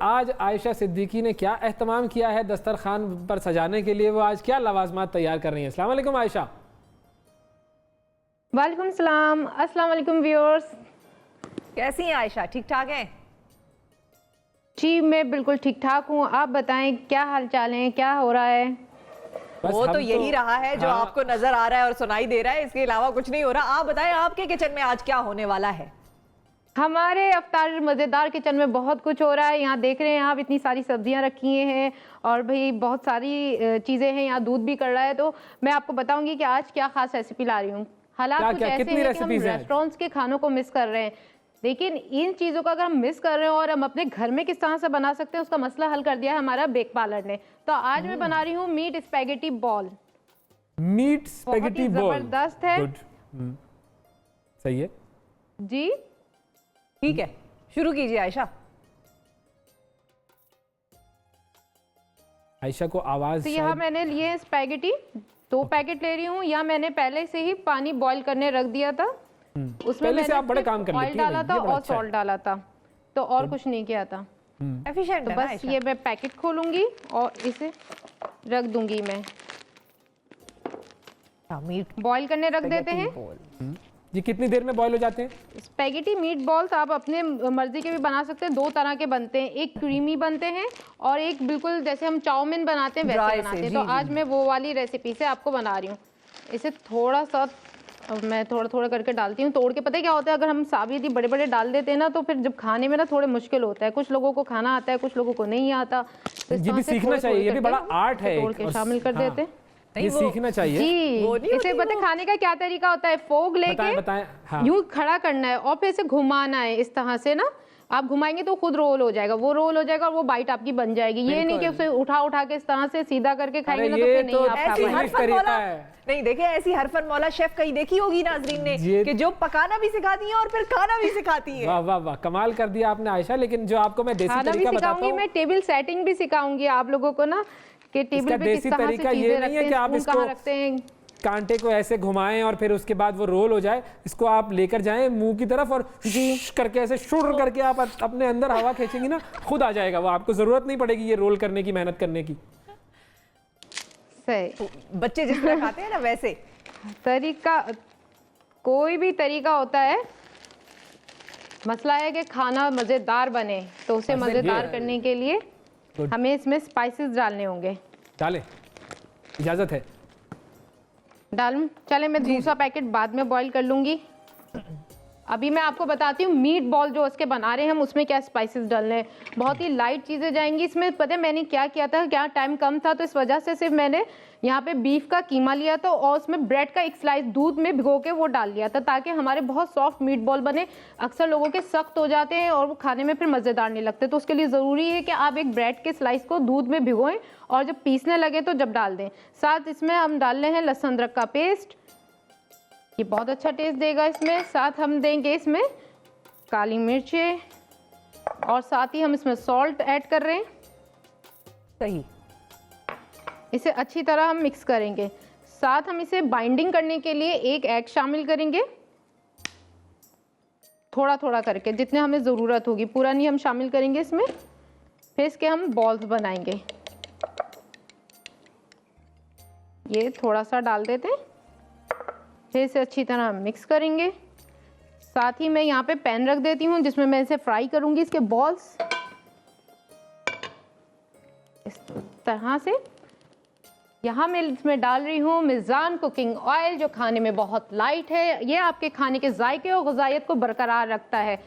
आज आयशा सिद्दीकी ने क्या एहतमाम किया है दस्तरखान पर सजाने के लिए, वो आज क्या लवाजमात तैयार कर रही हैं। अस्सलाम वालेकुम आयशा। वालेकुम सलाम, अस्सलाम वालेकुम व्यूअर्स। कैसी हैं आयशा, ठीक ठाक हैं? जी मैं बिल्कुल ठीक ठाक हूँ, आप बताएं क्या हाल चाल है, क्या हो रहा है? वो तो यही रहा है जो आपको नजर आ रहा है और सुनाई दे रहा है, इसके अलावा कुछ नहीं हो रहा। आप बताएं आपके किचन में आज क्या होने वाला है? हमारे अफ्तार मज़ेदार किचन में बहुत कुछ हो रहा है। यहाँ देख रहे हैं आप, इतनी सारी सब्जियाँ रखी हैं और भाई बहुत सारी चीज़ें हैं। यहाँ दूध भी कर रहा है, तो मैं आपको बताऊंगी कि आज क्या खास रेसिपी ला रही हूँ। हालात कुछ ऐसे हैं कि हम रेस्टोरेंट्स के खानों को मिस कर रहे हैं, लेकिन इन चीज़ों को अगर हम मिस कर रहे हैं और हम अपने घर में किस तरह से बना सकते हैं, उसका मसला हल कर दिया है हमारा बेक पार्लर ने। तो आज मैं बना रही हूँ meat spaghetti ball. Meat spaghetti ball जबरदस्त है। सही है जी, ठीक है, शुरू कीजिए आयशा। आयशा को आवाज। तो यहाँ मैंने लिए स्पैगेटी, 2 पैकेट ले रही हूँ। या मैंने पहले से ही पानी बॉईल करने रख दिया था, उसमें पहले से आप बड़े काम कर लेती ऑयल हैं, डाला था और अच्छा सॉल्ट डाला था, तो और कुछ नहीं किया था। एफिशिएंट तो है ना बस आयशा? ये मैं पैकेट खोलूंगी और इसे रख दूंगी। मैं मीट बॉईल करने रख देते हैं। ये कितनी देर में बॉईल हो जाते हैं? स्पैगेटी मीट बॉल्स आप अपने मर्जी के भी बना सकते हैं। 2 तरह के बनते हैं, एक क्रीमी बनते हैं और एक बिल्कुल जैसे हम चाउमीन बनाते हैं वैसे बनाते हैं। तो आज मैं वो वाली रेसिपी से आपको बना रही हूँ। इसे थोड़ा सा मैं थोड़ा थोड़ा करके डालती हूँ, तोड़ के। पता है क्या होता है, अगर हम साबित ही बड़े बड़े डाल देते हैं ना, तो फिर जब खाने में ना थोड़े मुश्किल होता है। कुछ लोगों को खाना आता है, कुछ लोगों को नहीं आता। तो ये भी सीखना चाहिए, ये भी बड़ा आर्ट है, तोड़ के शामिल कर देते हैं। ये सीखना चाहिए जी। इसे पता खाने का क्या तरीका होता है, फोक लेके हाँ। यूं खड़ा करना है और फिर इसे घुमाना है इस तरह से ना। आप घुमाएंगे तो खुद रोल हो जाएगा, वो रोल हो जाएगा और वो बाइट आपकी बन जाएगी। ये नहीं कि उसे उठा उठा के इस तरह से सीधा करके खाएंगे ना, तो फिर नहीं आप खा पाएंगे। नहीं देखे ऐसी हरफन मौला शेफ कहीं देखी होगी नाजरीन ने, कि जो पकाना भी सिखाती है और फिर खाना भी सिखाती है। वाह वाह वाह, कमाल कर दिया आपने आयशा। लेकिन जो आपको मैं देसी तरीका बताता हूं, मैं टेबल सेटिंग भी सिखाऊंगी आप लोगों को ना, कि टेबल पे किस तरह से चीजें रखते हैं, कि आप इसको रखते हैं। कांटे को ऐसे घुमाएं और फिर उसके बाद वो रोल हो जाए, इसको आप लेकर जाएं मुंह की तरफ और करके ऐसे शुर करके आप अपने अंदर हवा खींचेंगी ना, खुद आ जाएगा वो। आपको जरूरत नहीं पड़ेगी ये रोल करने की, मेहनत करने की। सही, बच्चे जिस तरह खाते हैं ना वैसे तरीका, कोई भी तरीका होता है। मसला है कि खाना मजेदार बने, तो उसे मजेदार करने के लिए हमें इसमें स्पाइसेस डालने होंगे। डालें, इजाजत है? डालूं? चले, मैं दूसरा पैकेट बाद में बॉईल कर लूंगी। अभी मैं आपको बताती हूँ मीट बॉल जो उसके बना रहे हैं हम, उसमें क्या स्पाइसेस डालने हैं। बहुत ही लाइट चीज़ें जाएंगी इसमें। पता है मैंने क्या किया था, क्या टाइम कम था, तो इस वजह से सिर्फ मैंने यहाँ पे बीफ का कीमा लिया था और उसमें ब्रेड का एक स्लाइस दूध में भिगो के वो डाल लिया था, ताकि हमारे बहुत सॉफ्ट मीट बॉल बने। अक्सर लोगों के सख्त हो जाते हैं और वो खाने में फिर मज़ेदार नहीं लगते। तो उसके लिए ज़रूरी है कि आप एक ब्रेड के स्लाइस को दूध में भिगोएं और जब पीसने लगे तो जब डाल दें। साथ इसमें हम डाल रहे हैं लहसुन अदरक का पेस्ट, ये बहुत अच्छा टेस्ट देगा इसमें। साथ हम देंगे इसमें काली मिर्चें और साथ ही हम इसमें सॉल्ट ऐड कर रहे हैं। सही, इसे अच्छी तरह हम मिक्स करेंगे। साथ हम इसे बाइंडिंग करने के लिए एक एग शामिल करेंगे, थोड़ा थोड़ा करके जितने हमें ज़रूरत होगी, पूरा नहीं हम शामिल करेंगे इसमें। फिर इसके हम बॉल्स बनाएंगे। ये थोड़ा सा डाल देते हैं, फिर इसे अच्छी तरह मिक्स करेंगे। साथ ही मैं यहाँ पे पैन रख देती हूँ जिसमें मैं इसे फ्राई करूँगी, इसके बॉल्स इस तरह से। यहाँ मैं इसमें डाल रही हूँ मिज़ान कुकिंग ऑयल, जो खाने में बहुत लाइट है। ये आपके खाने के जायके और गुज़ारियत को बरकरार रखता है।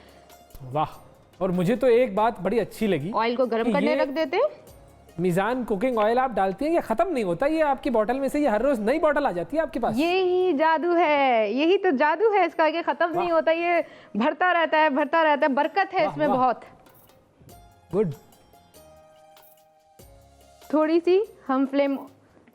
वाह, और मुझे तो एक बात बड़ी अच्छी लगी, ऑयल को गर्म करने रख देते हैं। मिज़ान कुकिंग ऑयल आप डालती हैं, ये खत्म नहीं होता, ये आपकी बोतल में से ये हर रोज नई बोतल आ जाती है आपके पास। यही जादू है, यही तो जादू है इसका, कि खत्म नहीं होता, ये भरता रहता है, भरता रहता है। बरकत है इसमें बहुत। गुड। थोड़ी सी हम फ्लेम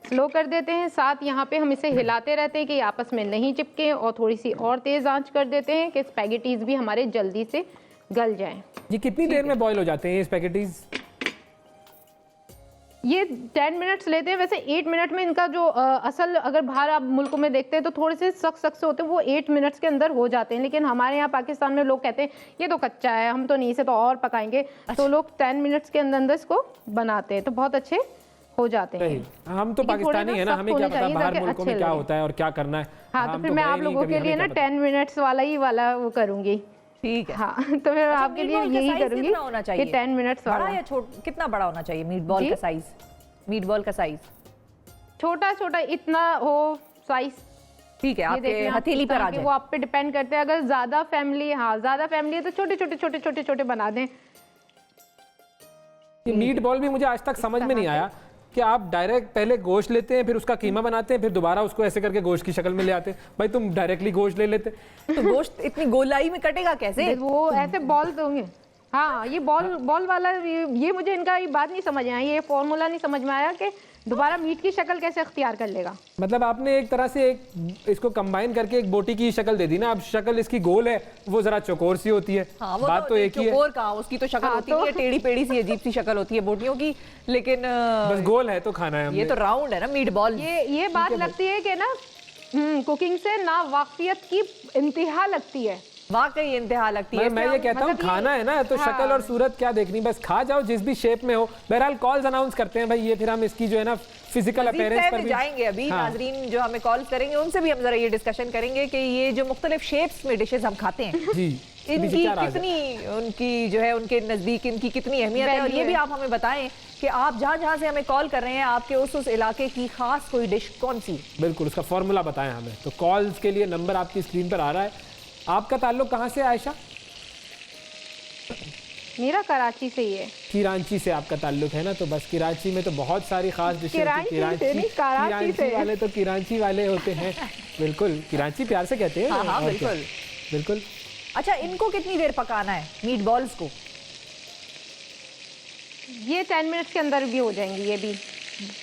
स्लो कर देते हैं। साथ यहाँ पे हम इसे हिलाते रहते हैं कि आपस में नहीं चिपके, और थोड़ी सी और तेज आंच कर देते हैं कि स्पैगेटीज भी हमारे जल्दी से गल जाएं। ये कितनी देर में बॉईल हो जाते हैं ये स्पैगेटीज? ये 10 मिनट्स लेते हैं। वैसे 8 मिनट में इनका जो असल, अगर बाहर आप मुल्कों में देखते हैं तो थोड़े से सख्त से होते हैं, वो 8 मिनट्स के अंदर हो जाते हैं। लेकिन हमारे यहाँ पाकिस्तान में लोग कहते हैं ये तो कच्चा है, हम तो नहीं, इसे तो और पकाएंगे। तो लोग 10 मिनट्स के अंदर अंदर इसको बनाते हैं, तो बहुत अच्छे हो जाते हैं। हम तो पाकिस्तानी है ना, हमें क्या पता बाहर मुल्कों में क्या होता है और क्या करना है। हाँ, तो फिर मैं आप लोगों के लिए ना 10 मिनट्स वाला वो करूंगी। ठीक है। हाँ, तो फिर आपके लिए यही करूंगी कि 10 मिनट्स वाला। बड़ा या कितना बड़ा होना चाहिए मीट बॉल का साइज? मीट बॉल का साइज छोटा छोटा इतना हो साइज। ठीक है, आपके हथेली पर आ जाए। वो आप पे डिपेंड करते हैं। अगर ज्यादा फैमिली, हाँ ज्यादा फैमिली है तो छोटे छोटे बना दें। ये मीट बॉल भी मुझे आज तक समझ में नहीं आया कि आप डायरेक्ट पहले गोश्त लेते हैं, फिर उसका कीमा बनाते हैं, फिर दोबारा उसको ऐसे करके गोश्त की शक्ल में ले आते हैं। भाई तुम डायरेक्टली गोश्त ले लेते तो गोश्त इतनी गोलाई में कटेगा कैसे? वो ऐसे बॉल दोगे। हाँ, ये बॉल वाला, ये मुझे इनका ये बात नहीं समझ आया, ये फॉर्मूला नहीं समझ में आया कि दोबारा मीट की शक्ल कैसे अख्तियार कर लेगा। मतलब आपने एक तरह से इसको कंबाइन करके एक बोटी की शक्ल दे दी ना। अब शक्ल इसकी गोल है, वो जरा चौकोर सी होती है। हाँ, वो बात तो एक ही है। चौकोर कहाँ, उसकी तो शक्ल होती है टेढ़ी पेढ़ी सी अजीब सी शक्ल होती है बोटियों की, लेकिन बस गोल है तो खाना है हमने। ये तो राउंड है ना मीट बॉल। ये बात लगती है कि ना कुकिंग से ना वाकफियत की इंतहा लगती है। वाकई इंतहा लगती है। मैं ये कहता हूँ खाना है ना तो शक्ल और सूरत क्या देखनी, बस खा जाओ जिस भी शेप में हो। बहरहाल कॉल्स अनाउंस करते हैं भाई, ये फिर हम इसकी जो है ना फिजिकल अपीयरेंस पर भी जाएंगे। अभी नाजरीन जो हमें कॉल करेंगे उनसे भी हम जरा ये डिस्कशन करेंगे कि ये जो मुख्तलिफ शेप्स में डिशेस हम खाते हैं जी, इनकी कितनी, उनकी जो है उनके नजदीक इनकी कितनी अहमियत है। और ये भी आप हमें बताएं कि आप जहाँ से हमें कॉल कर रहे हैं आपके उस इलाके की खास कोई डिश कौन सी? बिल्कुल, उसका फॉर्मूला बताएं हमें। तो कॉल्स के लिए नंबर आपकी स्क्रीन पर आ रहा है। आपका ताल्लुक कहाँ से आयशा? मेरा कराची से ही है। कराची से आपका ताल्लुक है ना, तो बस कराची में तो बहुत सारी खास डिशेस कराची वाले तो कराची वाले होते हैं। बिल्कुल, कराची प्यार से कहते हैं। हाँ, बिल्कुल बिल्कुल। अच्छा, इनको कितनी देर पकाना है मीट बॉल्स को? ये 10 मिनट्स के अंदर भी हो जाएंगी ये भी,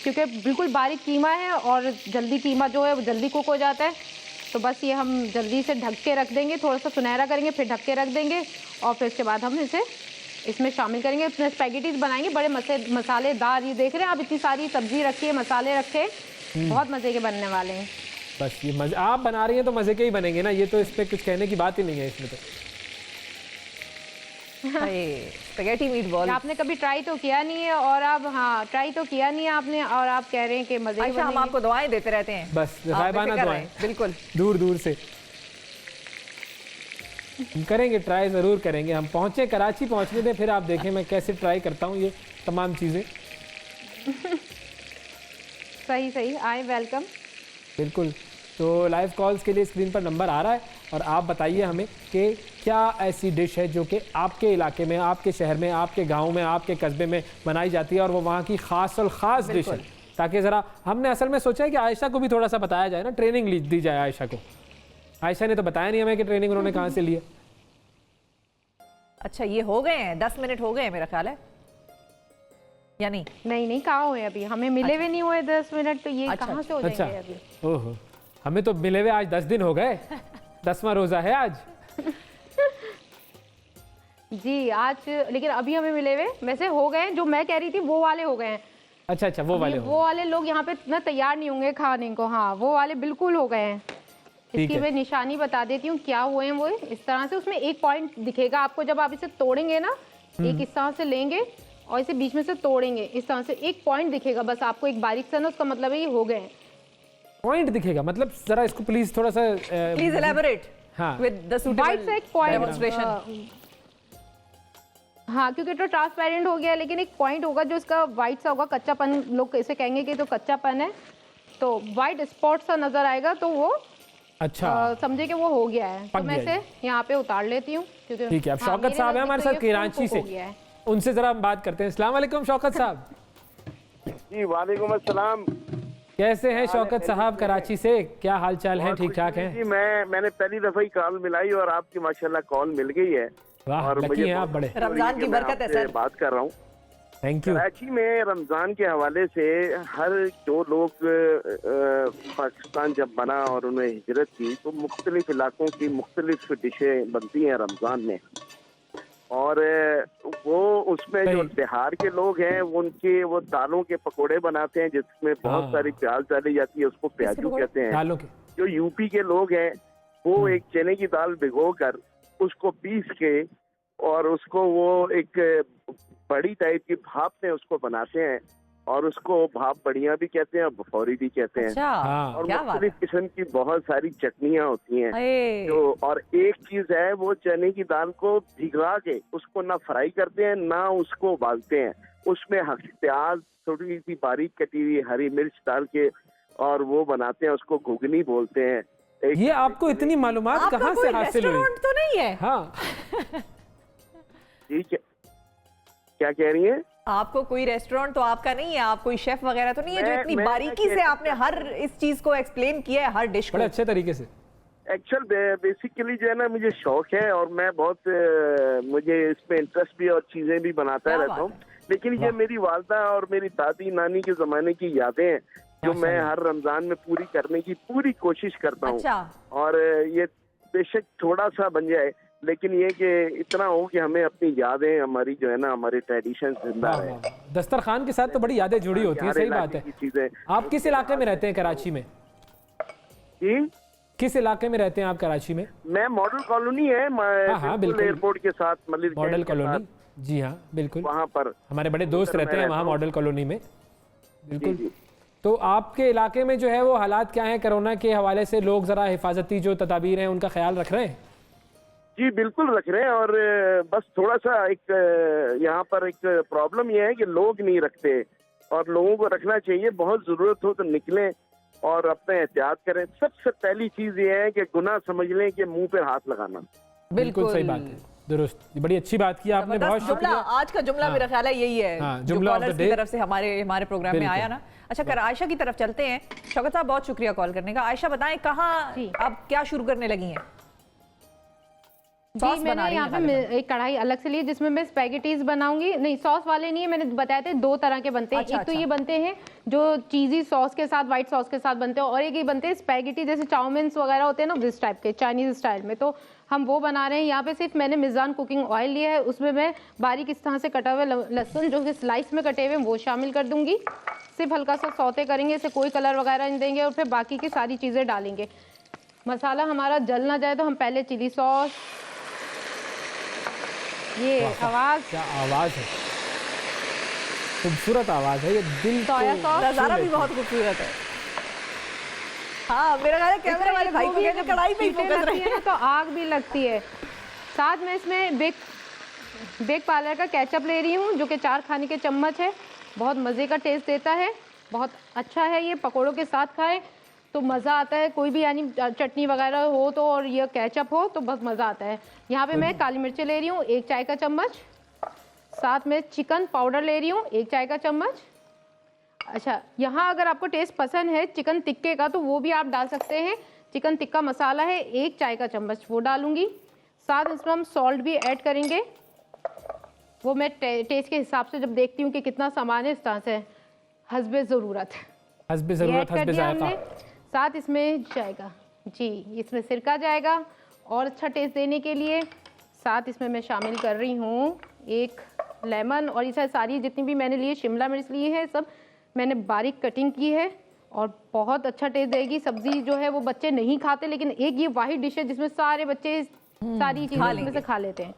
क्योंकि बिल्कुल बारीक कीमा है और जल्दी कीमा जो है वो जल्दी कुक हो जाता है। तो बस ये हम जल्दी से ढक के रख देंगे, थोड़ा सा सुनहरा करेंगे, फिर ढक के रख देंगे और फिर उसके बाद हम इसे इसमें शामिल करेंगे। इसमें स्पैगेटीज बनाएंगे बड़े मसालेदार। ये देख रहे हैं आप, इतनी सारी सब्जी रखी है, मसाले रखे, बहुत मज़े के बनने वाले हैं। बस ये मज़े आप बना रही हैं तो मज़े के ही बनेंगे ना, ये तो इस पर कुछ कहने की बात ही नहीं है इसमें तो। स्पैगेटी मीट बॉल आपने कभी ट्राई तो किया नहीं है और आप, हाँ ट्राई तो किया नहीं है आपने, और आप कह रहे हैं कि मज़े के। हम आपको दुआएं देते रहते हैं, बस गायबाना दुआएं, बिल्कुल दूर दूर से हम करेंगे, ट्राई ज़रूर करेंगे। हम पहुँचे, कराची पहुँचने दें, फिर आप देखें मैं कैसे ट्राई करता हूँ ये तमाम चीज़ें। सही आए, वेलकम। बिल्कुल। तो लाइव कॉल्स के लिए स्क्रीन पर नंबर आ रहा है और आप बताइए हमें कि क्या ऐसी डिश है जो कि आपके इलाके में, आपके शहर में, आपके गांव में, आपके कस्बे में बनाई जाती है और वो वहाँ की ख़ास और ख़ास डिश है, ताकि ज़रा हमने असल में सोचा है कि आयशा को भी थोड़ा सा बताया जाए ना, ट्रेनिंग दी जाए आयशा को। आयशा ने तो बताया नहीं हमें कि ट्रेनिंग उन्होंने कहाँ से ली है। अच्छा, ये हो गए हैं 10 मिनट हो गए हैं मेरा ख्याल है, या नहीं? नहीं कहाँ हुए अभी, हमें मिले हुए नहीं हुए 10 मिनट, तो ये कहाँ से हो जाएंगे अभी? ओहो, हमें तो मिले हुए आज 10 दिन हो गए। 10वां रोजा है आज। जी आज, लेकिन अभी हमें मिले हुए वैसे हो गए, जो मैं कह रही थी वो वाले हो गए हैं। अच्छा, वो वाले लोग यहाँ पे इतना तैयार नहीं होंगे खाने को। हाँ, वो वाले बिल्कुल हो गए हैं। इसकी मैं निशानी बता देती हूँ क्या हुए हैं वो। इस तरह से उसमें एक पॉइंट दिखेगा आपको, जब आप इसे तोड़ेंगे ना, एक इस तरह से लेंगे और इसे बीच में से तोड़ेंगे, इस तरह से एक पॉइंट दिखेगा बस आपको, एक बारीक सा ना, उसका मतलब है ये हो गए हैं। पॉइंट दिखेगा मतलब, जरा इसको प्लीज थोड़ा सा please elaborate with the suitable demonstration. हाँ, क्योंकि तो ट्रांसपेरेंट हो गया, लेकिन एक पॉइंट होगा जो इसका वाइट सा होगा, कच्चापन, लोग इसे कहेंगे कि तो कच्चापन है, तो वाइट स्पॉट सा नजर आएगा, तो वो अच्छा समझे कि वो हो गया है। तो मैं इसे यहाँ पे उतार लेती हूँ। ठीक है, अब शौकत साहब है हमारे साथ कराची से, उनसे जरा हम बात करते हैं। अस्सलाम वालेकुम शौकत साहब। जी वालेकुम अस्सलाम। कैसे हैं शौकत साहब कराची से, क्या हाल चाल है, ठीक ठाक हैं? जी मैंने पहली दफा ही कॉल मिलाई और आपकी माशाल्लाह कॉल मिल गई है। वाह, लकी हैं आप बड़े। रमजान की बरकत है सर। बात कर रहा हूँ, थैंक यू। कराची में रमजान के हवाले से हर जो लोग पाकिस्तान जब बना और उन्हें हिजरत की, तो मुख्तलिफ इलाकों की मुख्तलिफ डिशें बनती हैं रमजान में। और वो उसमें जो बिहार के लोग हैं उनके वो दालों के पकोड़े बनाते हैं जिसमें बहुत हाँ। सारी प्याज डाली जाती है, उसको प्याजू कहते हैं। दालों के जो यूपी के लोग हैं वो एक चने की दाल भिगोकर उसको पीस के और उसको वो एक बड़ी टाइप की भाप में उसको बनाते हैं और उसको भाप बढ़िया भी कहते हैं और भफौरी भी कहते हैं। अच्छा, हाँ। और क्या बात है। मुख्तलिफ किस्म की बहुत सारी चटनियाँ होती हैं। अये, तो और एक चीज है, वो चने की दाल को भिगा के उसको ना फ्राई करते हैं ना उसको उबालते हैं, उसमें प्याज थोड़ी सी बारीक कटी हुई हरी मिर्च डाल के और वो बनाते हैं, उसको घुगनी बोलते हैं। ये आपको इतनी मालूमात आपका कहाँ कोई से हासिल हुई? रेस्टोरेंट तो नहीं है? हाँ, ठीक है, क्या कह रही हैं? आपको कोई रेस्टोरेंट तो आपका नहीं है, आप कोई शेफ वगैरह तो नहीं है जो मैं- इतनी मैं बारीकी से आपने हर इस चीज को एक्सप्लेन किया है, हर डिश बड़े को। अच्छे तरीके से। एक्चुअल बेसिकली जो है ना, मुझे शौक है और मैं बहुत मुझे इसमें इंटरेस्ट भी और चीजें भी बनाता क्या रहता हूँ। बात लेकिन ये मेरी वालदा और मेरी दादी नानी के जमाने की यादें हैं जो मैं माशाल्लाह। हर रमजान में पूरी करने की पूरी कोशिश करता हूँ। अच्छा, और ये बेशक थोड़ा सा बन जाए, लेकिन ये कि इतना हो कि हमें अपनी यादें, हमारी जो है ना, हमारे ट्रेडिशन जिंदा वाह, रहे। वाह, वाह। दस्तरखान के साथ तो बड़ी यादें जुड़ी होती है, हर सही बात इलाके है। की चीजें। आप किस इलाके में रहते हैं कराची में? जी, किस इलाके में रहते हैं आप कराची में? मैं मॉडल कॉलोनी है, हाँ, बिल्कुल। एयरपोर्ट के साथ, मलिर मॉडल कैंट के कॉलोनी, साथ, जी हाँ बिल्कुल। वहाँ पर हमारे बड़े दोस्त उधर मैं रहते हैं रहता वहाँ हूँ। मॉडल कॉलोनी में, बिल्कुल। जी। तो आपके इलाके में जो है वो हालात क्या हैं कोरोना के हवाले से? लोग ज़रा हिफाजती जो तदाबीर हैं उनका ख्याल रख रहे हैं? जी बिल्कुल रख रहे हैं, और बस थोड़ा सा एक यहाँ पर एक प्रॉब्लम ये है कि लोग नहीं रखते, और लोगों को रखना चाहिए। बहुत जरूरत हो तो निकलें और अपना एहतियात करें। सबसे पहली चीज ये है कि गुनाह समझ लें कि मुंह पर हाथ लगाना। बिल्कुल सही बात है, दुरुस्त। बड़ी अच्छी बात की आपने, बहुत जबरदस्त जुमला। शुक्रिया। आज का जुमला हाँ। मेरा ख्याल है यही है, हाँ, जो जुमला of कॉलर्स the की day। तरफ से हमारे प्रोग्राम में बिल्कुल। आया ना। अच्छा, कर आयशा की तरफ चलते हैं। शौकत साहब, बहुत शुक्रिया कॉल करने का। आयशा बताएं, कहाँ जी। आप क्या शुरू करने लगी हैं? जी, सॉस बना मैंने रही यहाँ हैं पे गालिबन। एक कढ़ाई अलग से ली जिसमें मैं स्पैगेटीज बनाऊंगी। नहीं, सॉस वाले नहीं है, मैंने बताया थे दो तरह के बनते हैं। अच्छा, एक तो अच्छा। ये बनते हैं जो चीजी सॉस के साथ, व्हाइट सॉस के साथ बनते हैं, और एक ये बनते हैं स्पैगेटी जैसे चाउमीन्स वगैरह होते हैं ना, इस टाइप के चाइनीज स्टाइल में। तो हम वो बना रहे हैं। यहाँ पे सिर्फ मैंने मिजान कुकिंग ऑयल लिया है, उसमें मैं बारीक इस तरह से कटा हुआ लहसुन जो कि स्लाइस में कटे हुए वो शामिल कर दूंगी। सिर्फ हल्का सा सौते करेंगे, इसे कोई कलर वगैरह नहीं देंगे, और फिर बाकी की सारी चीज़ें डालेंगे। मसाला हमारा जल ना जाए तो हम पहले चिली सॉस, ये आवाज़, क्या आवाज़ है, खूबसूरत आवाज़ है, ये दिल को सोया सॉस, नजारा भी बहुत खूबसूरत है। हाँ, मेरा ख्याल है कैमरे वाले भाई को कहते कढ़ाई पे ही चीज़ें फोकस लगती रहे। है ना तो आग भी लगती है। साथ में इसमें बेक पार्लर का केचप ले रही हूँ जो कि 4 खाने के चम्मच है। बहुत मज़े का टेस्ट देता है, बहुत अच्छा है। ये पकोड़ों के साथ खाएं तो मज़ा आता है, कोई भी यानी चटनी वगैरह हो तो, और ये केचप हो तो बहुत मज़ा आता है। यहाँ पे मैं काली मिर्चें ले रही हूँ 1 चाय का चम्मच। साथ में चिकन पाउडर ले रही हूँ 1 चाय का चम्मच। अच्छा, यहाँ अगर आपको टेस्ट पसंद है चिकन टिक्के का तो वो भी आप डाल सकते हैं। चिकन टिक्का मसाला है 1 चाय का चम्मच, वो डालूंगी। साथ इसमें हम सॉल्ट भी ऐड करेंगे, वो मैं टेस्ट के हिसाब से जब देखती हूँ कि कितना सामान है, इस तरह से हस्बे ज़रूरत हस्बे ये ज़रूरत, ऐड कर हस्बे दिया जायका। हमने। साथ इसमें जाएगा जी, इसमें सिरका जाएगा और अच्छा टेस्ट देने के लिए। साथ इसमें मैं शामिल कर रही हूँ 1 लेमन, और ये सारी जितनी भी मैंने लिए शिमला मिर्च ली है सब मैंने बारीक कटिंग की है, और बहुत अच्छा टेस्ट देगी। सब्जी जो है वो बच्चे नहीं खाते, लेकिन एक ये वाहिद डिश है जिसमें सारे बच्चे सारी चीज़ें इसमें से खा लेते हैं।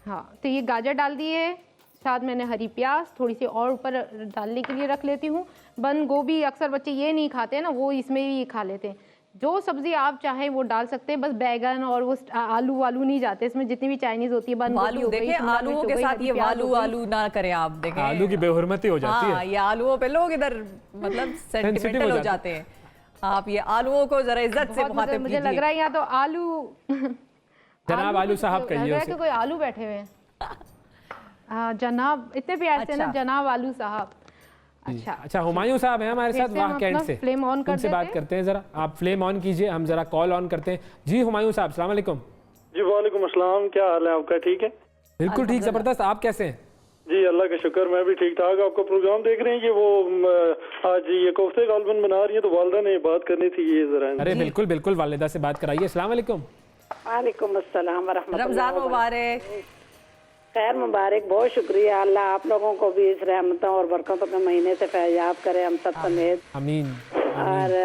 हाँ, तो ये गाजर डाल दिए है। साथ मैंने हरी प्याज थोड़ी सी और ऊपर डालने के लिए रख लेती हूँ। बंद गोभी अक्सर बच्चे ये नहीं खाते हैं ना, वो इसमें भी खा लेते हैं। जो सब्जी आप चाहें वो डाल सकते हैं, बस बैगन और वो आलू वालू नहीं जाते इसमें, जितनी भी चाइनीज होती है। बंद गोभी आलू हो गई, देखें, शिमला आलूओं मिर्च के हो गई, साथ हरी ये प्याज हो आलू गई। ना करें आप, देखें आलू की बेहुरमती हो जाती हाँ, है। ये आलूओं पे लोग इधर मतलब Sensitive सेंटिमेंटल हो हो जाते हैं। आप ये आलूओं को जरा इज्जत से बहुत मुखातिब मुझे लग कीजिए। रहा है यहाँ तो आलू जनाब आलू साहब लग कहिए रहा है उसे। कि कोई आलू बैठे हुए हैं। हाँ, जनाब इतने प्यार से ना, अच्छा। जनाब आलू साहब। अच्छा, अच्छा, हुमायूं साहब हैं हमारे फिर साथ से हम वाह कैंट अपना से, फ्लेम ऑन कर उनसे देते बात हैं। करते हैं। जरा आप फ्लेम ऑन कीजिए, हम जरा कॉल ऑन करते हैं। जी हुमायूं साहब, अस्सलाम वालेकुम। जी वालेकुम अस्सलाम, क्या हाल है आपका? ठीक है बिल्कुल ठीक, जबरदस्त। आप कैसे हैं? जी, अल्लाह का शुक्र, मैं भी ठीक ठाक। आपका प्रोग्राम देख रहे हैं कि वो आज ये कोफ्ते गालबन बना रही है, तो वालदा ने बात करनी थी ये जरा। अरे बिल्कुल बिल्कुल, वालिदा से बात कराइए। अस्सलाम वालेकुम। वालेकुम अस्सलाम व रहमतुल्लाह। रमजान मुबारक। खैर मुबारक। बहुत शुक्रिया। अल्लाह आप लोगों को भी इस रहमतों और बरकतों के महीने से फैजाब करे, हम सब समेत। आमीन। और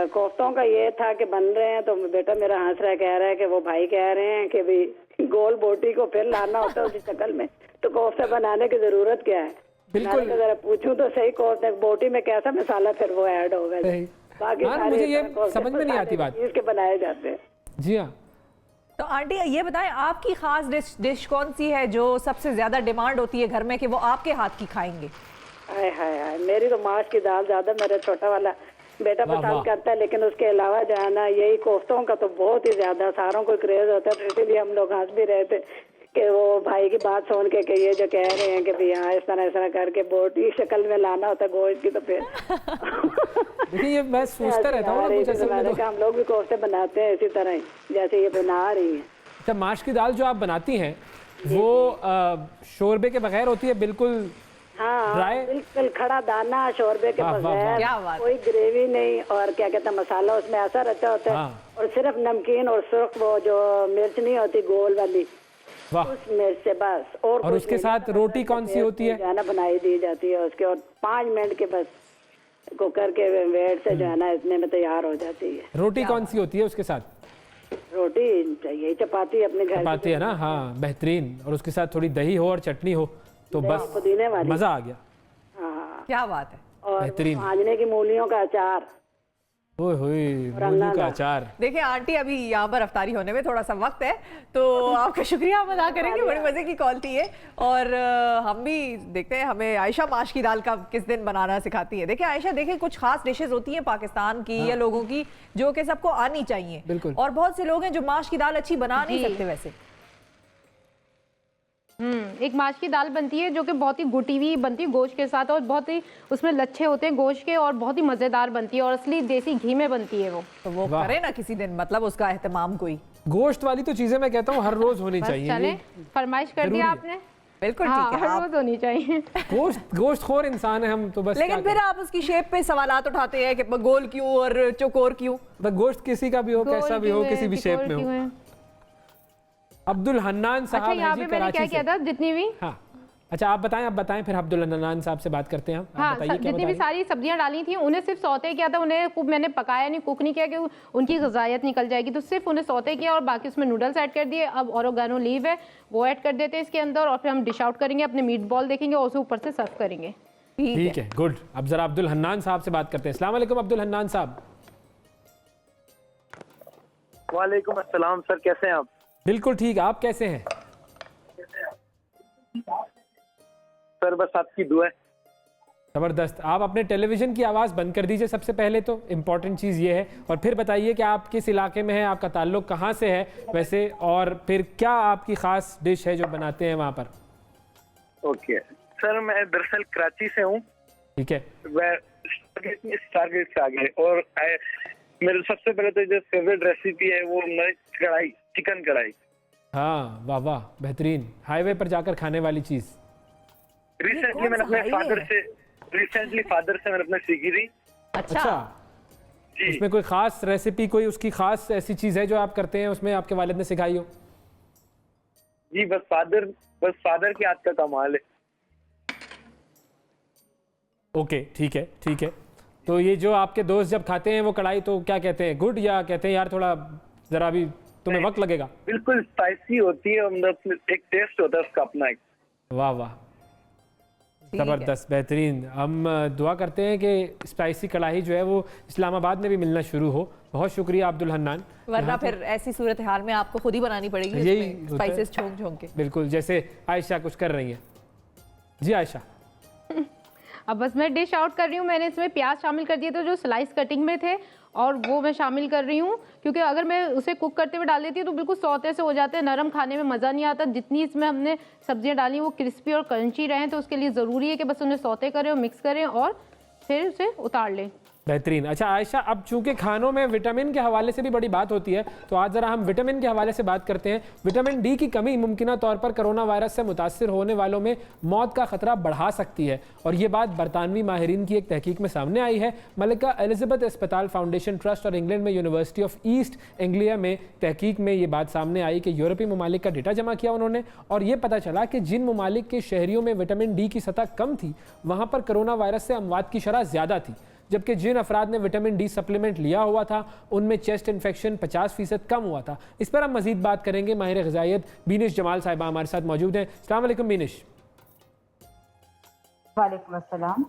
कोफ्तों का ये था कि बन रहे हैं, तो बेटा मेरा हंस रहा कह रहा है कि वो भाई कह रहे हैं कि भी गोल बोटी को फिर लाना होता है उसी शक्ल में, तो कोफ्ता बनाने की जरूरत क्या है? बिल्कुल। मैंने जरा पूछूं तो सही, कोफ्ते बोटी में कैसा मसाला फिर वो ऐड होगा? सही। बाकी हाँ, मुझे ये समझ में नहीं आती बात। इसके बनाए जाते हैं। जी हाँ। तो आंटी ये बताएं, आपकी खास डिश कौन सी है जो सबसे ज्यादा डिमांड होती है घर में कि वो आपके हाथ की खाएंगे? हाय हाय हाय, मेरी तो माश की दाल ज्यादा मेरा छोटा वाला बेटा पसंद करता है, लेकिन उसके अलावा जो है ना यही कोफ्तों का तो बहुत ही ज्यादा सारों को क्रेज होता है। तो इसीलिए हम लोग हंस भी रहे थे कि वो भाई की बात सुन के कि ये जो कह रहे हैं कि भाई हाँ इस तरह करके बोटी शक्ल में लाना होता है गोश्त की, तो फिर देखिए ये मैं सोचता रहता हूँ ना कुछ असल में तो हम लोग भी कोफ्ते बनाते हैं इसी तरह ही जैसे ये बना रही हैं। अच्छा, माश की दाल जो आप बनाती हैं वो शोरबे के बगैर होती है? बिल्कुल हाँ ड्राई? बिल्कुल खड़ा दाना, शोरबे के वाह, वाह, वाह। क्या बगैर, बात। कोई ग्रेवी नहीं, और क्या कहते हैं मसाला उसमें ऐसा अच्छा होता है। हाँ। और सिर्फ नमकीन और सुर्ख वो जो मिर्च नहीं होती गोल वाली, वाह। उस मिर्च से बस। और कुछ उसके नहीं। साथ रोटी कौन सी होती है? जो है ना बनाई दी जाती है उसके, और 5 मिनट के बस कुकर के वेट से जो है ना इतने में तैयार हो जाती है। रोटी कौन सी होती है उसके साथ? रोटी चाहिए, चपाती अपने घर की। चपाती है ना? हाँ, बेहतरीन। और उसके साथ थोड़ी दही हो और चटनी हो तो बस पुदीने वाली। मजा आ गया। हाँ, क्या बात है। और बेहतरीन। भाजने की मूलियों का अचार। ओए होए, मूली का अचार। देखिए आंटी, अभी यहाँ पर अफ्तारी होने में थोड़ा सा वक्त है, तो आपका शुक्रिया हम अदा करेंगे। बड़ी मजे की कॉल थी ये। और हम भी देखते हैं, हमें आयशा माश की दाल का किस दिन बनाना सिखाती है। देखिए आयशा, देखिए कुछ खास डिशेज होती हैं पाकिस्तान की या लोगों की जो कि सबको आनी चाहिए। बिल्कुल। और बहुत से लोग हैं जो माश की दाल अच्छी बना नहीं सकते वैसे। एक माश की दाल बनती है जो कि बहुत ही गुटी हुई बनती है गोश्त के साथ, और बहुत ही उसमें लच्छे होते हैं गोश्त के, और बहुत ही मजेदार बनती है, और असली देसी घी में बनती है वो। तो वो वाह। करे ना किसी दिन, मतलब उसका एहतमाम कोई। गोश्त वाली तो चीजें मैं कहता हूँ हर रोज होनी बस चाहिए। चले, ये फरमाइश कर जरूरी दिया है। आपने। बिल्कुल हाँ, ठीक है। हर आप रोज होनी चाहिए। गोश्त खोर इंसान है हम तो बस। लेकिन क्या फिर आप उसकी शेप पे सवालात उठाते हैं कि गोल क्यों और चौकोर क्यों। करें? गोश्त किसी का भी हो, कैसा भी हो, किसी भी शेप में हो। अब्दुल हन्नान अच्छा, साहब यहाँ हैं पे जी मैंने क्या कराची किया से। था, जितनी भी हाँ, अच्छा आप बताएं फिर अब्दुल हन्नान साहब से बात करते हैं हम। आप हाँ, बताइए क्या जितनी भी बता रही सारी सब्जियां डाली थी उन्हें सिर्फ सौते किया था, उन्हें मैंने पकाया नहीं, कुक नहीं किया कि उनकी ग़िज़ायत निकल जाएगी, तो सिर्फ उन्हें सौते किया और बाकी उसमें नूडल्स ऐड कर दिए। अब ओरेगानो लीव है वो ऐड कर देते हैं इसके अंदर, और फिर हम डिश आउट करेंगे, अपने मीट बॉल देखेंगे और उसे ऊपर से सर्व करेंगे। ठीक है, गुड। अब जरा अब्दुल हन्नान साहब से बात करते हैं। अस्सलाम वालेकुम अब्दुल हन्नान साहब। वालेकुम अस्सलाम सर, कैसे हैं आप? बिल्कुल ठीक, आप कैसे हैं? सर बस आपकी दुआ है। जबरदस्त। आप अपने टेलीविजन की आवाज़ बंद कर दीजिए सबसे पहले, तो इम्पोर्टेंट चीज़ ये है, और फिर बताइए कि आप किस इलाके में हैं, आपका ताल्लुक कहाँ से है वैसे, और फिर क्या आपकी ख़ास डिश है जो बनाते हैं वहाँ पर। ओके सर, मैं दरअसल कराची से हूँ। ठीक है। वह स्टारगेट से आगे, और मेरे सबसे पहले तो जो फेवरेट रेसिपी है वो कढ़ाई, चिकन कढ़ाई। हाँ, वाह वाह, बेहतरीन। हाईवे पर जाकर खाने वाली चीज़। रिसेंटली मैंने अपने फादर से मैंने अपने सीखी थी। अच्छा, जी उसमें कोई ख़ास रेसिपी, कोई उसकी ख़ास ऐसी चीज़ है जो आप करते हैं उसमें आपके वालिद ने सिखाई हो? जी, बस फादर के हाथ का कमाल है। ओके, ठीक है ठीक है। तो ये जो आपके दोस्त जब खाते हैं वो कढ़ाई, तो क्या कहते हैं, गुड, या कहते हैं यार थोड़ा ज़रा भी तुम्हें वक्त लगेगा? बिल्कुल स्पाइसी होती है, मतलब एक टेस्ट होता है उसका अपना एक। वाह वाह, ज़बरदस्त, बेहतरीन। हम दुआ करते हैं कि स्पाइसी कढ़ाई जो है वो इस्लामाबाद में भी मिलना शुरू हो। बहुत शुक्रिया अब्दुल हन्नान। वरना फिर ऐसी सूरत हाल में आपको खुद ही बनानी पड़ेगी, यही उसमें होता है। स्पाइसेस छोंक छोंक के। बिल्कुल, जैसे आयशा कुछ कर रही हैं। जी आयशा। अब बस मैं डिश आउट कर रही हूँ। मैंने इसमें प्याज शामिल कर दिए थे जो स्लाइस कटिंग में थे, और वो मैं शामिल कर रही हूँ, क्योंकि अगर मैं उसे कुक करते हुए डाल देती हूँ तो बिल्कुल सौते से हो जाते हैं, नरम, खाने में मज़ा नहीं आता। जितनी इसमें हमने सब्जियाँ डाली वो क्रिस्पी और क्रंची रहें, तो उसके लिए ज़रूरी है कि बस उन्हें सौते करें और मिक्स करें और फिर उसे उतार लें। बेहतरीन। अच्छा आयशा, अब चूंकि खानों में विटामिन के हवाले से भी बड़ी बात होती है, तो आज ज़रा हम विटामिन के हवाले से बात करते हैं। विटामिन डी की कमी मुमकिना तौर पर कोरोना वायरस से मुतासर होने वालों में मौत का खतरा बढ़ा सकती है, और ये बात बरतानवी माहिरीन की एक तहकीक में सामने आई है। मलिका एलिजाबेथ अस्पताल फाउंडेशन ट्रस्ट और इंग्लैंड में यूनिवर्सिटी ऑफ ईस्ट एंग्लिया में तहकीक में ये बात सामने आई कि यूरोपीय ममालिक का डेटा जमा किया उन्होंने, और ये पता चला कि जिन ममालिक के शहरियों में विटामिन डी की सतह कम थी, वहाँ पर कोरोना वायरस से अमवात की शरह ज़्यादा थी, जबकि जिन अफराद ने विटामिन डी सप्लीमेंट लिया हुआ था उनमें चेस्ट इन्फेक्शन 50% कम हुआ था। इस पर हम मजीद बात करेंगे। माहिर ग़िज़ाइयत बीनिश जमाल साहिबा हमारे साथ मौजूद हैं। अस्सलाम वालेकुम बीनिश। वालेकुम अस्सलाम।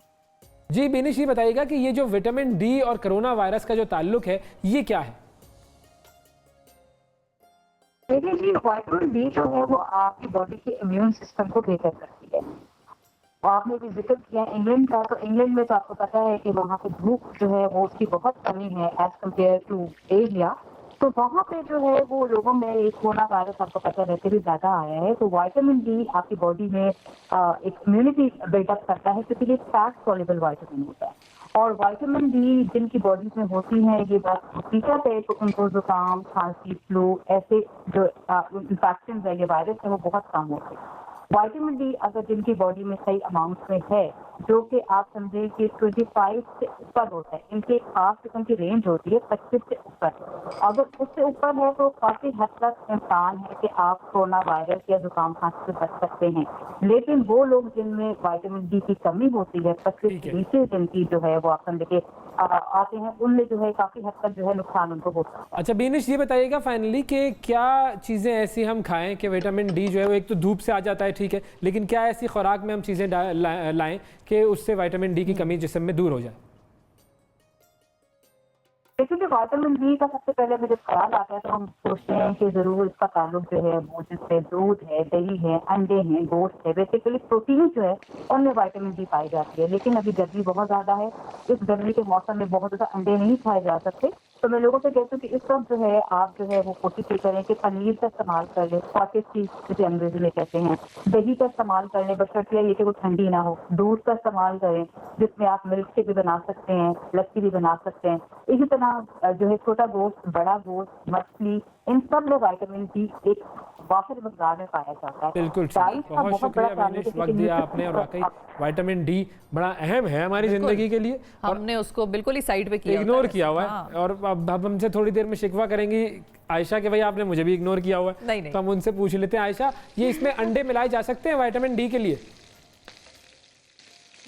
जी बीनिश, ये बताइएगा कि ये जो विटामिन डी और कोरोना वायरस का जो ताल्लुक है ये क्या है? देखिए जी, विटामिन डी जो है वो आपकी बॉडी के इम्यून सिस्टम को बेहतर करती है। आपने भी जिक्र किया इंग्लैंड का, तो इंग्लैंड में तो आपको पता है कि वहाँ पे धूप जो है वो उसकी बहुत कमी है एज कम्पेयर टू एरिया। तो वहाँ पे जो है वो लोगों में एक कोरोना वायरस आपको पता रहते भी ज़्यादा आया है। तो विटामिन डी आपकी बॉडी में एक इम्यूनिटी बिल्डअप करता है, क्योंकि ये फैट सॉल्युबल विटामिन होता है। और विटामिन डी जिनकी बॉडी में होती है, ये बात हकीकत है, तो उनको जुकाम, खांसी, फ्लू ऐसे जो इन्फेक्शन है, ये वायरस है, वो बहुत कम होते हैं। विटामिन डी अगर जिनकी बॉडी में सही अमाउंट में है, जो कि आप समझें कि 25 से ऊपर होता है, इनके खास किस्म की रेंज होती है 25 से ऊपर। अगर उससे ऊपर है तो काफ़ी हद तक इम्कान है कि आप कोरोना वायरस या जुकाम खांसी से बच सकते हैं। लेकिन वो लोग जिनमें विटामिन डी की कमी होती है, 25 के नीचे जिनकी जो है वो आप समझे के आते हैं, उनमें जो है काफ़ी हद तक जो है नुकसान उनको होता है। अच्छा बीनिश, ये बताइएगा फाइनली कि क्या चीज़ें ऐसी हम खाएं कि विटामिन डी जो है वो एक तो धूप से आ जाता है, ठीक है, लेकिन क्या ऐसी खुराक में हम चीज़ें लाएं कि उससे विटामिन डी की कमी जिस्म में दूर हो जाए? देखिए विटामिन डी का सबसे पहले मुझे ख्याल आता है तो हम सोचते हैं कि जरूर इसका ताल्लुक जो है वो जिससे दूध है, दही है, अंडे हैं, गोश्त है, बेसिकली प्रोटीन जो है उनमें विटामिन डी पाई जाती है। लेकिन अभी गर्मी बहुत ज़्यादा है, इस गर्मी के मौसम में बहुत ज़्यादा अंडे नहीं खाए जा सकते। तो मैं लोगों से कहती हूँ कि इस वक्त जो है आप जो है वो कोशिश ये करें कि पनीर का इस्तेमाल कर लें, कॉटेज चीज जिसे अंग्रेजी में कहते हैं, दही का इस्तेमाल कर लें, बशर्ते ये कि वो ठंडी ना हो। दूध का इस्तेमाल करें, जिसमें आप मिल्क शेक भी बना सकते हैं, लस्सी भी बना सकते हैं। इसी तरह जो है छोटा गोश्त, बड़ा गोश्त, मछली, इन सब में विटामिन डी एक वाफिर मकदार में पाया जाता है। बिल्कुल, बहुत शुक्रिया बीनिश, वक्त दिया आपने। और वाकई विटामिन डी बड़ा अहम है हमारी जिंदगी के लिए, और हमने उसको बिल्कुल ही साइड पे किया, इग्नोर किया हुआ है। और अब हमसे थोड़ी देर में शिकवा करेंगी आयशा के भाई आपने मुझे भी इग्नोर किया हुआ है। नहीं। तो हम उनसे पूछ लेते हैं, आयशा ये इसमें अंडे मिलाए जा सकते हैं विटामिन डी के लिए?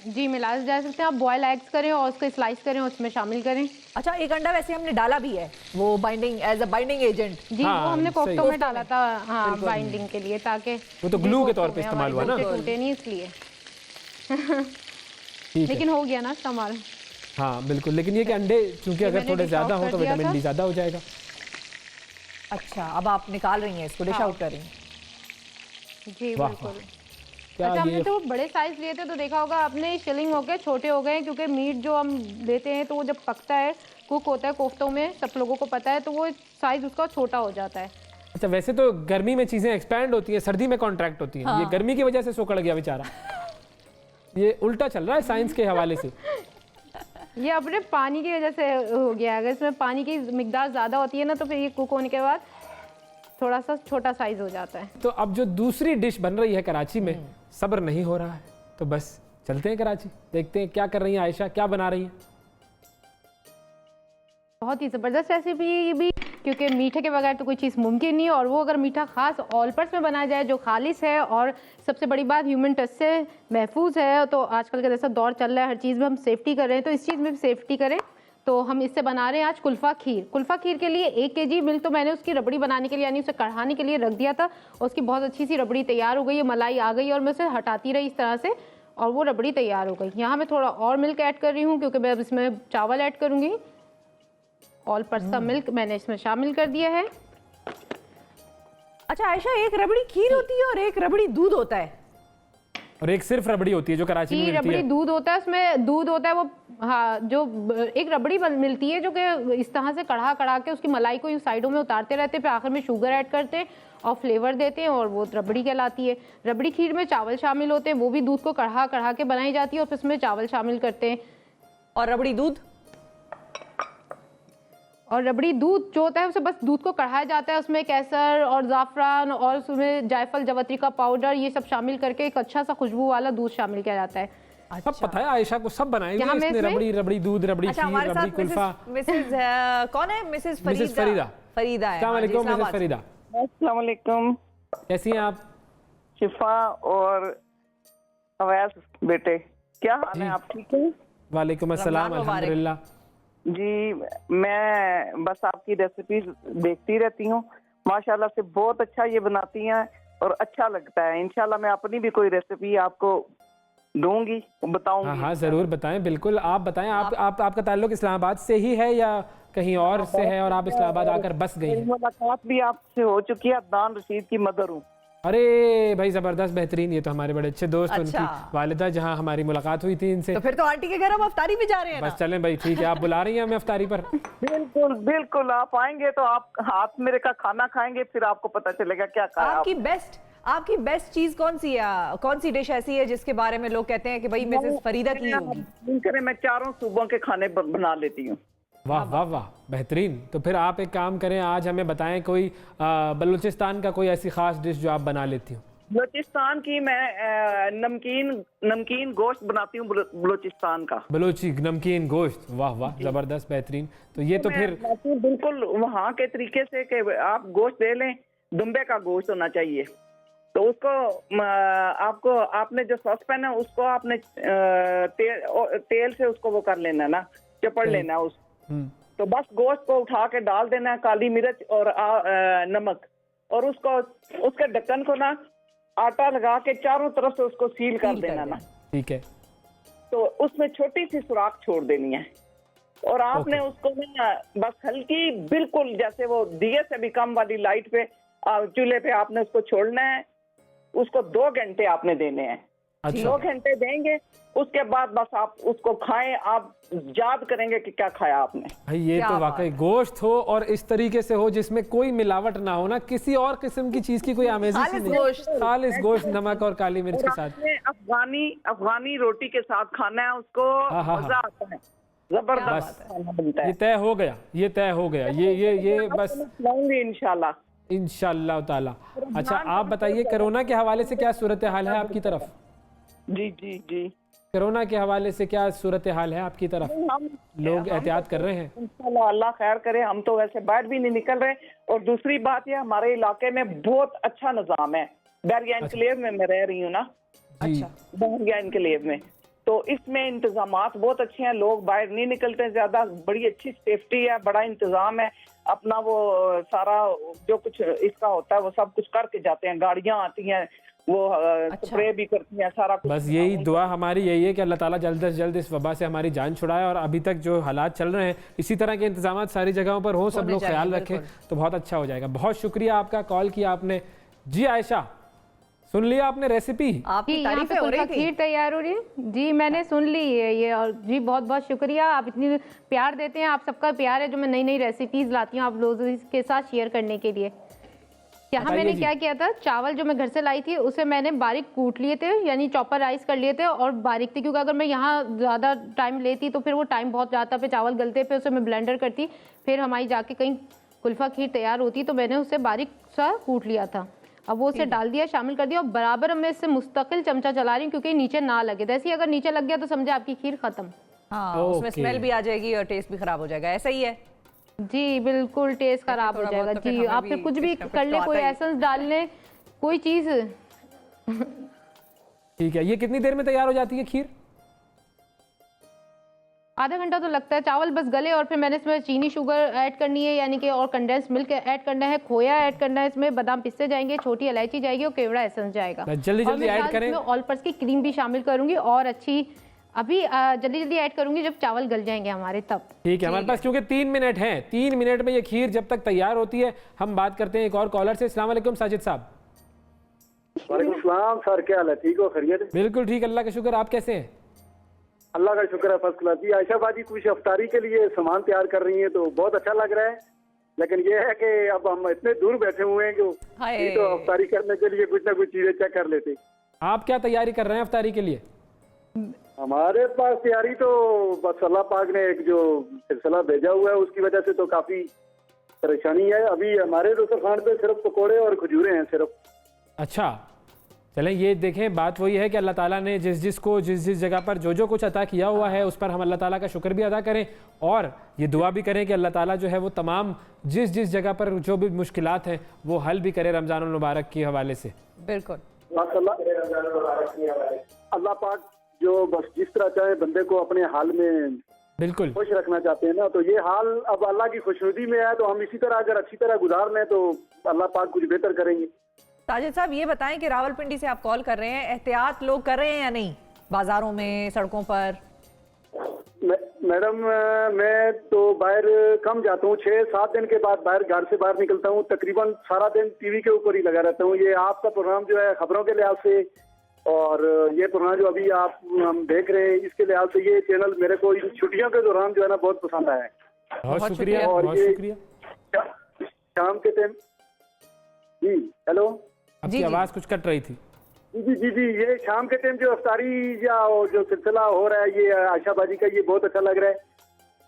जी मिलाए जा सकते हैं। आप बॉयल एग्स करें और उसको स्लाइस करें, उसमें शामिल करें। अच्छा, एक अंडा वैसे हमने डाला भी है, वो binding as a binding agent. जी वो हमने कोफ्तों में डाला था, हाँ बाइंडिंग के लिए, ताकि वो तो ग्लू के तौर पे इस्तेमाल हुआ ना, टूटे नहीं इसलिए। लेकिन हो गया ना इस्तेमाल। हाँ बिल्कुल, लेकिन ये कि अंडे चूंकि अगर थोड़े ज्यादा हो तो विटामिन डी ज्यादा हो जाएगा। अच्छा, अब आप निकाल रही हैं इसको, डिश आउट कर रही हैं। जी बिल्कुल। क्या अच्छा, हमने तो बड़े साइज लिए थे तो देखा होगा आपने, शिलिंग हो गए, छोटे हो गए, क्योंकि मीट जो हम लेते हैं तो वो जब पकता है, कुक होता है कोफ्तों में, सब लोगों को पता है, तो वो साइज उसका छोटा हो जाता है। अच्छा, वैसे तो गर्मी में चीजें एक्सपैंड होती हैं, सर्दी में कॉन्ट्रैक्ट होती हैं। ये गर्मी की वजह से सोकड़ गया बेचारा, ये उल्टा चल रहा है साइंस के हवाले से। ये अपने पानी की वजह से हो गया। अगर इसमें पानी की मिकदार ज़्यादा होती है ना, तो फिर ये कुक होने के बाद थोड़ा सा छोटा साइज हो जाता है। तो अब जो दूसरी डिश बन रही है कराची में, सब्र नहीं हो रहा है, तो बस चलते हैं कराची, देखते हैं क्या कर रही हैं आयशा, क्या बना रही हैं। बहुत ही ज़बरदस्त रेसिपी है ये भी, क्योंकि मीठे के बगैर तो कोई चीज़ मुमकिन नहीं है, और वो अगर मीठा खास ऑल पर्स में बनाया जाए जो खालिस है, और सबसे बड़ी बात ह्यूमन टच से महफूज है। तो आजकल का जैसा दौर चल रहा है, हर चीज़ में हम सेफ्टी कर रहे हैं, तो इस चीज़ में भी सेफ्टी करें। तो हम इससे बना रहे हैं आज कुल्फ़ा खीर। कुल्फ़ा खीर के लिए 1 kg मिल्क तो मैंने उसकी रबड़ी बनाने के लिए, यानी उसे कढ़ाने के लिए रख दिया था, और उसकी बहुत अच्छी सी रबड़ी तैयार हो गई है, मलाई आ गई, और मैं उसे हटाती रही इस तरह से, और वो रबड़ी तैयार हो गई। यहाँ मैं थोड़ा और मिल्क ऐड कर रही हूँ, क्योंकि मैं अब इसमें चावल ऐड करूँगी। ऑल पर्स का मिल्क मैंने इसमें शामिल कर दिया है। अच्छा आयशा, एक रबड़ी खीर होती है और एक रबड़ी दूध होता है, और एक सिर्फ रबड़ी होती है जो कराची में मिलती है। रबड़ी दूध होता है, उसमें दूध होता है वो, हाँ, जो एक रबड़ी मिलती है जो कि इस तरह से कढ़ा के उसकी मलाई को यूँ साइडों में उतारते रहते हैं, फिर आखिर में शुगर ऐड करते हैं और फ्लेवर देते हैं, और वो रबड़ी कहलाती है। रबड़ी खीर में चावल शामिल होते हैं, वो भी दूध को कढ़ा के बनाई जाती है, और फिर उसमें चावल शामिल करते हैं। और रबड़ी दूध और रबड़ी दूध जो होता है उसे बस दूध को कढ़ाया जाता है, उसमें केसर और ज़ाफ़रान और उसमें जायफल जवत्री का पाउडर ये सब शामिल करके एक अच्छा सा खुशबू वाला दूध शामिल किया जाता है। सब पता है आयशा को, सब बनाई हुई है इसने, रबड़ी, रबड़ी दूध, रबड़ी अच्छा, खीर, हमारे रबड़ी साथ कुल्फा। मिसेस कौन है? मिसेस फरीदा। फरीदा है। अस्सलाम वालेकुम मिसेस फरीदा, अस्सलाम वालेकुम। कैसी हैं आप? शिफा और अवैस बेटे, क्या हाल है? आप ठीक हैं? वालेकुम अस्सलाम, अल्हम्दुलिल्लाह। जी, मैं बस आपकी रेसिपी देखती रहती हूँ, माशाल्लाह से बहुत अच्छा ये बनाती हैं और अच्छा लगता है। इंशाल्लाह मैं अपनी भी कोई रेसिपी आपको दूंगी, बताऊंगी। हाँ हाँ जरूर बताएं, बिल्कुल आप बताएं। आपका ताल्लुक इस्लामाबाद से ही है या कहीं और से है और आप इस्लामाबाद आकर बस गई हैं? मुलाकात भी आपसे हो चुकी है, अदनान रशीद की मदर हूँ। अरे भाई जबरदस्त, बेहतरीन, ये तो हमारे बड़े अच्छे दोस्त। अच्छा। उनकी वालिदा जहाँ हमारी मुलाकात हुई थी इनसे। तो फिर तो आंटी के घर हम अफ्तारी भी जा रहे हैं बस ना? चलें भाई, ठीक है, आप बुला रही हैं हमें अफ्तारी पर। बिल्कुल बिल्कुल, आप आएंगे तो आप हाथ मेरे का खाना खाएंगे, फिर आपको पता चलेगा क्या खाया। आपकी बेस्ट चीज कौन सी है? कौन सी डिश ऐसी है जिसके बारे में लोग कहते हैं कि भाई मिसेस फरीदा की होगी? मैं चारों सूबों के खाने बना लेती हूँ। वाह वाह वाह, बेहतरीन। तो फिर आप एक काम करें, आज हमें बताएं कोई बलूचिस्तान का कोई ऐसी खास डिश जो आप बना लेती हूँ। बलूचिस्तान की मैं नमकीन गोश्त बनाती हूँ, बलूचिस्तान का बलूची नमकीन गोश्त। वाह वाह, जबरदस्त, बेहतरीन। तो ये तो फिर बिल्कुल वहाँ के तरीके से कि आप गोश्त ले लें, दुम्बे का गोश्त होना चाहिए। तो उसको आपको आपने जो सॉसपैन है उसको आपने तेल से उसको वो कर लेना ना, चपड़ लेना उस। तो बस गोश्त को उठा के डाल देना है, काली मिर्च और नमक, और उसको उसके ढक्कन को ना आटा लगा के चारों तरफ से उसको सील कर देना ना। ठीक है। तो उसमें छोटी सी सुराख छोड़ देनी है और आपने उसको ना बस हल्की, बिल्कुल जैसे वो दिए से भी कम वाली लाइट पे चूल्हे पे आपने उसको छोड़ना है। उसको 2 घंटे आपने देने हैं। अच्छा। 2 घंटे देंगे, उसके बाद बस आप उसको खाएं, आप याद करेंगे कि क्या खाया आपने। भाई ये तो वाकई गोश्त हो और इस तरीके से हो जिसमें कोई मिलावट ना हो ना, किसी और किस्म की चीज की कोई आमेज़ी सी नहीं, खालिस गोश्त, नमक और काली मिर्च के साथ। अफगानी रोटी के साथ खाना है उसको, मजा आता है, जबरदस्त खाना बनता है। ये तय हो गया, ये तय हो गया, ये बस इंशाल्लाह इंशाल्लाह ताला। अच्छा आप बताइए, कोरोना के हवाले से क्या सूरत हाल है आपकी तरफ? जी जी जी, कोरोना के हवाले से क्या सूरत हाल है आपकी तरफ? लोग एहतियात कर रहे हैं? इंशाल्लाह अल्लाह खैर करे, हम तो वैसे बाहर भी नहीं निकल रहे। और दूसरी बात ये, हमारे इलाके में बहुत अच्छा निजाम है। बैरिया एनक्लेव में मैं रह रही हूँ ना। अच्छा। बैरिया एनक्लेव में तो इसमें इंतजामात बहुत अच्छे हैं, लोग बाहर नहीं निकलते ज्यादा, बड़ी अच्छी सेफ्टी है, बड़ा इंतजाम है। अपना वो सारा जो कुछ इसका होता है वो सब कुछ करके जाते हैं, गाड़ियां आती हैं, वो स्प्रे भी करती हैं, सारा कुछ। बस यही दुआ हमारी यही है कि अल्लाह ताला जल्द से जल्द इस वबा से हमारी जान छुड़ाए। और अभी तक जो हालात चल रहे हैं इसी तरह के इंतजाम सारी जगहों पर हो, सब लोग ख्याल रखें तो बहुत अच्छा हो जाएगा। बहुत शुक्रिया आपका, कॉल किया आपने। जी आयशा, सुन लिया आपने रेसिपी? आपकी तारीफें हो रही थी। खीर तैयार हो रही है जी, मैंने सुन ली है ये। और जी बहुत बहुत शुक्रिया, आप इतनी प्यार देते हैं, आप सबका प्यार है जो मैं नई नई रेसिपीज लाती हूँ आप लोगों के साथ शेयर करने के लिए। यहाँ मैंने क्या किया था, चावल जो मैं घर से लाई थी उसे मैंने बारीक कूट लिए थे, यानी चॉपर राइस कर लिए थे और बारीक थे, क्योंकि अगर मैं यहाँ ज़्यादा टाइम लेती तो फिर वो टाइम बहुत जाता, फिर चावल गलते, फिर उसे मैं ब्लेंडर करती, फिर हमारी जाके कहीं कुल्फा खीर तैयार होती, तो मैंने उसे बारीक सा कूट लिया था। अब वो उसे डाल दिया, शामिल कर दिया और बराबर मैं इससे मुस्तकिल चमचा चला रही हूँ क्योंकि नीचे ना लगे। जैसे ही अगर नीचे लग गया तो समझे आपकी खीर खत्म। हाँ, उसमें स्मेल भी आ जाएगी और टेस्ट भी खराब हो जाएगा। ऐसा ही है जी, बिल्कुल टेस्ट खराब हो जाएगा जी। आप फिर कुछ भी कर ले, कोई एसेंस डाल ले, कोई चीज। ठीक है, ये कितनी देर में तैयार हो जाती है खीर? आधा घंटा तो लगता है। चावल बस गले और फिर मैंने इसमें चीनी शुगर ऐड करनी है, यानी कि और कंडेंस मिल्क ऐड करना है, खोया ऐड करना है, इसमें बादाम पिस्ते जाएंगे, छोटी इलायची जाएगी और केवड़ा एसेंस जाएगा। जल्दी जल्दी ऐड करें। ऑल पर्पस की क्रीम भी शामिल करूंगी और अच्छी अभी जल्दी जल्दी ऐड करूंगी जब चावल गल जाएंगे हमारे तब। ठीक है, हमारे पास क्योंकि 3 मिनट हैं, 3 मिनट में ये खीर जब तक तैयार होती है हम बात करते हैं एक और कॉलर से। अस्सलाम वालेकुम साजिद साहब। वालेकुम सलाम सर, क्या हाल है? ठीक हो? खैरियत? बिल्कुल ठीक, अल्लाह का शुक्र। आप कैसे हैं? अल्लाह का शुक्र है, फर्स्ट क्लास। जी आयशा बाजी कुछ अफ्तारी के लिए सामान तैयार कर रही हैं तो बहुत अच्छा लग रहा है, लेकिन ये है कि अब हम इतने दूर बैठे हुए हैं कि तो अफ्तारी करने के लिए कुछ ना कुछ चीजें चेक कर लेते। आप क्या तैयारी कर रहे हैं अफ्तारी के लिए? हमारे पास तैयारी तो बस अल्लाह पाक ने एक जो सिलसिला भेजा हुआ है उसकी वजह से तो काफी परेशानी है। अभी हमारे दस्तरखान पे सिर्फ पकोड़े और खजूरें हैं सिर्फ। अच्छा, चलें ये देखें, बात वही है कि अल्लाह ताला ने जिस जिस जगह पर जो कुछ अता किया हुआ है उस पर हम अल्लाह ताला का शुक्र भी अदा करें और ये दुआ भी करें कि अल्लाह ताला जो है वो तमाम जिस जगह पर जो भी मुश्किलात हैं वो हल भी करे रमज़ानुल मुबारक के हवाले से। बिल्कुल, अल्लाह पाक जो बस जिस तरह चाहे बंदे को अपने हाल में बिल्कुल खुश रखना चाहते हैं ना, तो ये हाल अब अल्लाह की खुशनुदी में है, तो हम इसी तरह अगर अच्छी तरह गुजार लें तो अल्लाह पाक कुछ बेहतर करेंगे। साजिद साहब ये बताएं कि रावलपिंडी से आप कॉल कर रहे हैं, एहतियात लोग कर रहे हैं या नहीं बाजारों में, सड़कों पर? मैडम मैं तो बाहर कम जाता हूँ, 6-7 दिन के बाद बाहर घर से बाहर निकलता हूँ। तकरीबन सारा दिन टीवी के ऊपर ही लगा रहता हूँ। ये आपका प्रोग्राम जो है खबरों के लिहाज से और ये प्रोग्राम जो अभी आप हम देख रहे हैं इसके लिहाज से ये चैनल मेरे को इन छुट्टियों के दौरान जो है ना बहुत पसंद आया है। बहुत शुक्रिया, और बहुत ये शुक्रिया। शाम के टाइम जी, हेलो, आपकी आवाज़ कुछ कट रही थी। जी, ये शाम के टाइम जो अफ्तारी या जो सिलसिला हो रहा है ये आयशा बाजी का, ये बहुत अच्छा लग रहा है।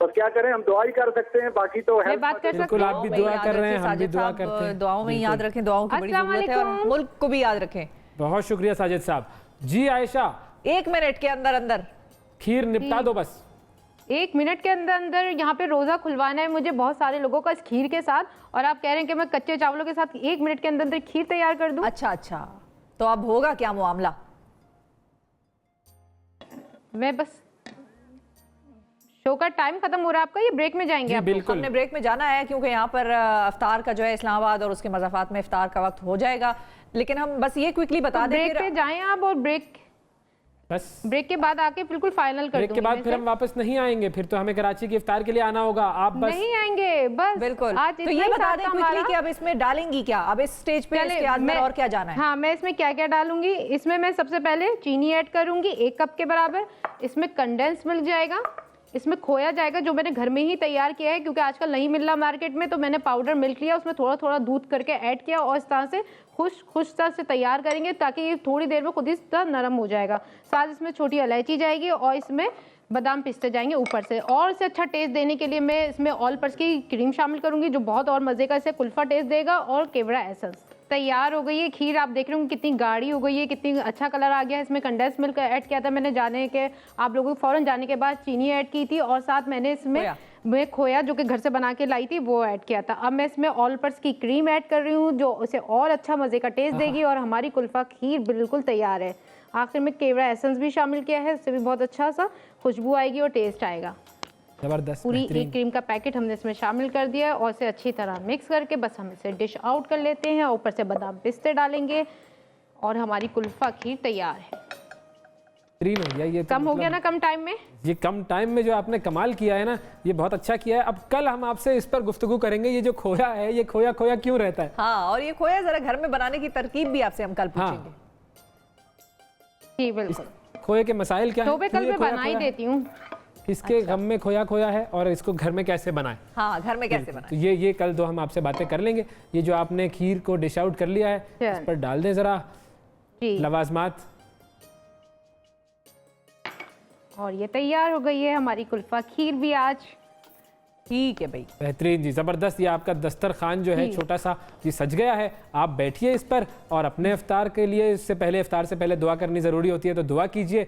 बस क्या करें, हम दुआ ही कर सकते हैं, बाकी तो है। बिल्कुल, आप भी दुआ कर रहे हैं, हम भी दुआ करते हैं। दुआओं में याद रखें, दुआओं की बड़ी जरूरत है और मुल्क को भी याद रखें। बहुत शुक्रिया साजिद साहब। जी आयशा, 1 मिनट के अंदर अंदर खीर निपटा दो बस। 1 मिनट के अंदर अंदर यहाँ पे रोज़ा खुलवाना है मुझे बहुत सारे लोगों का इस खीर के साथ, और आप कह रहे हैं कि मैं कच्चे चावलों के साथ 1 मिनट के अंदर अंदर खीर तैयार कर दूं। अच्छा, तो अब होगा क्या मामला? मैं बस शो का टाइम खत्म हो रहा है आपका, ये ब्रेक में जाएंगे आप? बिल्कुल, हमने ब्रेक में जाना है क्योंकि यहाँ पर अफ्तार का जो है इस्लामाबाद और उसके मज़ाफ़ात में इफ्तार का वक्त हो जाएगा, लेकिन हम बस ये क्विकली बता दें ब्रेक पे जाएं आप, और ब्रेक के बाद आके बिल्कुल फाइनल कर ब्रेक के बाद फिर हम वापस नहीं आएंगे, फिर तो हमें कराची की इफ्तार के लिए आना होगा। आप बस नहीं आएंगे, बस बिल्कुल। आज तो ये बता दें क्विकली कि अब इसमें डालेंगी क्या, अब इस स्टेज पे इसके अंदर और क्या जाना है? हाँ, मैं इसमें क्या क्या डालूंगी, इसमें मैं सबसे पहले चीनी ऐड करूंगी 1 कप के बराबर। इसमें कंडेंस मिल्क जाएगा, इसमें खोया जाएगा जो मैंने घर में ही तैयार किया है क्योंकि आजकल नहीं मिल रहा मार्केट में, तो मैंने पाउडर मिल्क लिया, उसमें थोड़ा थोड़ा दूध करके ऐड किया और इस तरह से खुश तरह से तैयार करेंगे ताकि ये थोड़ी देर में खुद ही तरह नरम हो जाएगा। साथ इसमें छोटी इलायची जाएगी और इसमें बादाम पिस्ते जाएंगे ऊपर से, और इसे अच्छा टेस्ट देने के लिए मैं इसमें ऑल पर्स की क्रीम शामिल करूंगी जो बहुत और मजे का इसे कुल्फा टेस्ट देगा, और केवड़ा एसेंस। तैयार हो गई है खीर, आप देख रहे होंगे कितनी गाढ़ी हो गई है, कितनी अच्छा कलर आ गया है। इसमें कंडेंस मिल्क ऐड किया था मैंने, जाने के आप लोगों को फौरन जाने के बाद चीनी ऐड की थी, और साथ मैंने इसमें खोया जो कि घर से बना के लाई थी वो ऐड किया था। अब मैं इसमें ऑल पर्स की क्रीम ऐड कर रही हूँ जो उसे और अच्छा मजे का टेस्ट देगी, और हमारी कुल्फा खीर बिल्कुल तैयार है। आखिर में केवड़ा एसेंस भी शामिल किया है, उससे भी बहुत अच्छा सा खुशबू आएगी और टेस्ट आएगा। जबरदस्त। पूरी एक क्रीम का पैकेट हमने इसमें शामिल कर दिया है, और इसे अच्छी तरह मिक्स करके बस हम इसे डिश आउट कर लेते हैं। ऊपर से बादाम पिस्ते डालेंगे और हमारी कुल्फा खीर तैयार है। ये कम हो गया ना, कम टाइम में? ये कम टाइम में जो आपने कमाल किया है ना, ये बहुत अच्छा किया है। अब कल हम आपसे इस पर गुफ्तगू करेंगे, ये जो खोया है ये खोया क्यों रहता है। हाँ, और ये खोया जरा घर में बनाने की तरकीब भी आपसे हम कल पूछेंगे। जी बिल्कुल। खोए के मसाइल क्या है? कल मैं बना ही देती हूँ। इसके गम में खोया है और इसको घर में कैसे बनाएं। हाँ, घर में कैसे बनाएं। तो ये कल दो हम आपसे बातें कर लेंगे। ये जो आपने खीर को डिश आउट कर लिया है इस पर डाल दें जरा लवाजमात, और ये तैयार हो गई है हमारी कुल्फा खीर भी आज। ठीक है भाई, बेहतरीन जी, ज़बरदस्त। ये आपका दस्तरखान जो है छोटा सा ये सज गया है। आप बैठिए इस पर और अपने इफ्तार के लिए, इससे पहले इफ्तार से पहले दुआ करनी ज़रूरी होती है, तो दुआ कीजिए।